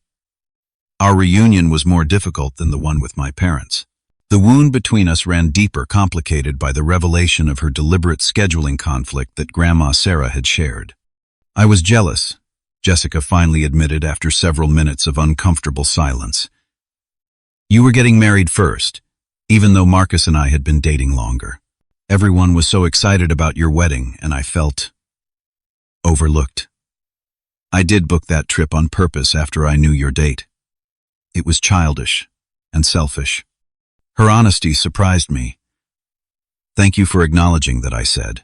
S1: Our reunion was more difficult than the one with my parents. The wound between us ran deeper, complicated by the revelation of her deliberate scheduling conflict that Grandma Sarah had shared. I was jealous, Jessica finally admitted after several minutes of uncomfortable silence. You were getting married first, even though Marcus and I had been dating longer. Everyone was so excited about your wedding, and I felt overlooked. I did book that trip on purpose after I knew your date. It was childish and selfish. Her honesty surprised me. Thank you for acknowledging that, I said.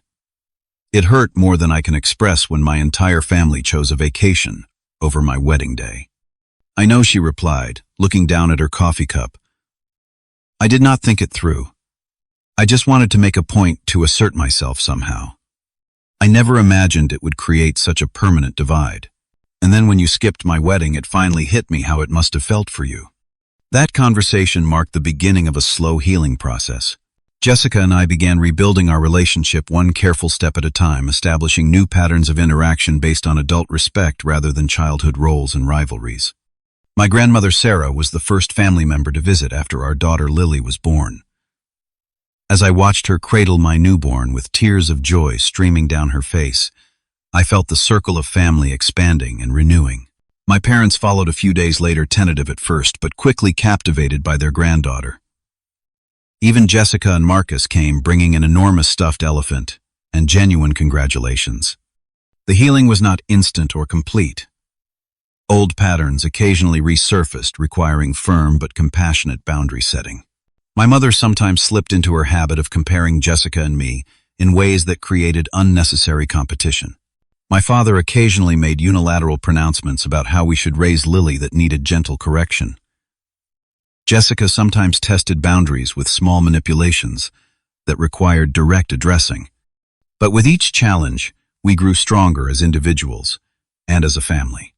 S1: It hurt more than I can express when my entire family chose a vacation over my wedding day. I know, she replied, looking down at her coffee cup. I did not think it through. I just wanted to make a point to assert myself somehow. I never imagined it would create such a permanent divide. And then when you skipped my wedding, it finally hit me how it must have felt for you. That conversation marked the beginning of a slow healing process. Jessica and I began rebuilding our relationship one careful step at a time, establishing new patterns of interaction based on adult respect rather than childhood roles and rivalries. My grandmother Sarah was the first family member to visit after our daughter Lily was born. As I watched her cradle my newborn with tears of joy streaming down her face, I felt the circle of family expanding and renewing. My parents followed a few days later, tentative at first, but quickly captivated by their granddaughter. Even Jessica and Marcus came, bringing an enormous stuffed elephant and genuine congratulations. The healing was not instant or complete. Old patterns occasionally resurfaced, requiring firm but compassionate boundary setting. My mother sometimes slipped into her habit of comparing Jessica and me in ways that created unnecessary competition. My father occasionally made unilateral pronouncements about how we should raise Lily that needed gentle correction. Jessica sometimes tested boundaries with small manipulations that required direct addressing. But with each challenge, we grew stronger as individuals and as a family.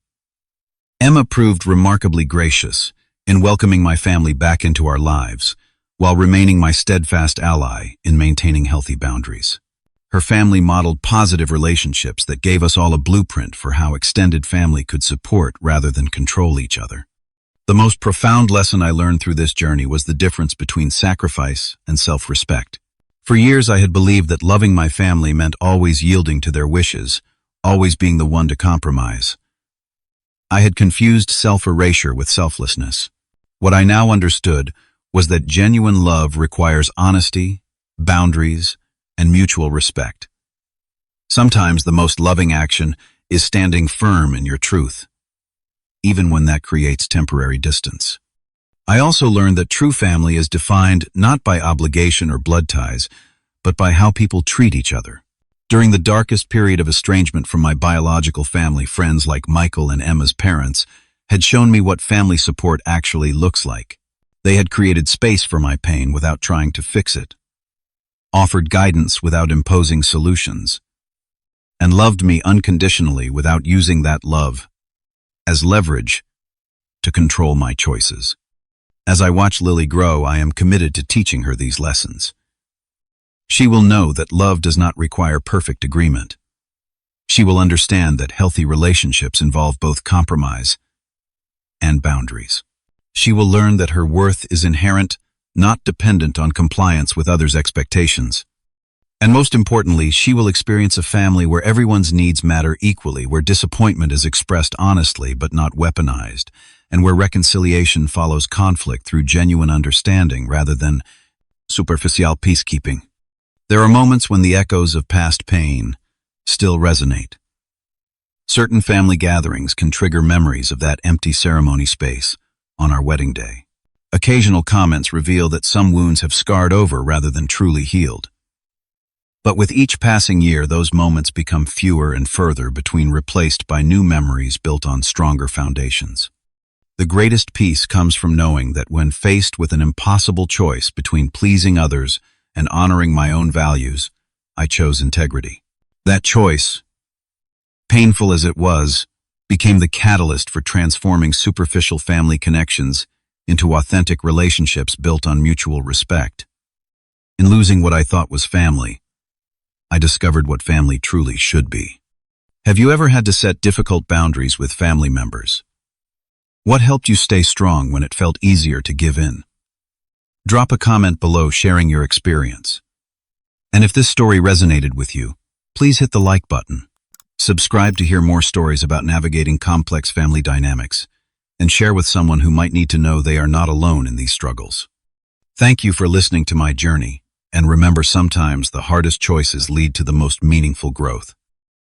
S1: Emma proved remarkably gracious in welcoming my family back into our lives, while remaining my steadfast ally in maintaining healthy boundaries. Her family modeled positive relationships that gave us all a blueprint for how extended family could support rather than control each other. The most profound lesson I learned through this journey was the difference between sacrifice and self-respect. For years I had believed that loving my family meant always yielding to their wishes, always being the one to compromise. I had confused self-erasure with selflessness. What I now understood was that genuine love requires honesty, boundaries, and mutual respect. Sometimes the most loving action is standing firm in your truth, even when that creates temporary distance. I also learned that true family is defined not by obligation or blood ties, but by how people treat each other. During the darkest period of estrangement from my biological family, friends like Michael and Emma's parents had shown me what family support actually looks like. They had created space for my pain without trying to fix it, offered guidance without imposing solutions, and loved me unconditionally without using that love as leverage to control my choices. As I watch Lily grow, I am committed to teaching her these lessons. She will know that love does not require perfect agreement. She will understand that healthy relationships involve both compromise and boundaries. She will learn that her worth is inherent, not dependent on compliance with others' expectations. And most importantly, she will experience a family where everyone's needs matter equally, where disappointment is expressed honestly but not weaponized, and where reconciliation follows conflict through genuine understanding rather than superficial peacekeeping. There are moments when the echoes of past pain still resonate. Certain family gatherings can trigger memories of that empty ceremony space on our wedding day. Occasional comments reveal that some wounds have scarred over rather than truly healed. But with each passing year, those moments become fewer and further between, replaced by new memories built on stronger foundations. The greatest peace comes from knowing that when faced with an impossible choice between pleasing others and honoring my own values, I chose integrity. That choice, painful as it was, became the catalyst for transforming superficial family connections into authentic relationships built on mutual respect. In losing what I thought was family, I discovered what family truly should be. Have you ever had to set difficult boundaries with family members? What helped you stay strong when it felt easier to give in? Drop a comment below sharing your experience. And if this story resonated with you, please hit the like button. Subscribe to hear more stories about navigating complex family dynamics, and share with someone who might need to know they are not alone in these struggles. Thank you for listening to my journey, and remember, sometimes the hardest choices lead to the most meaningful growth.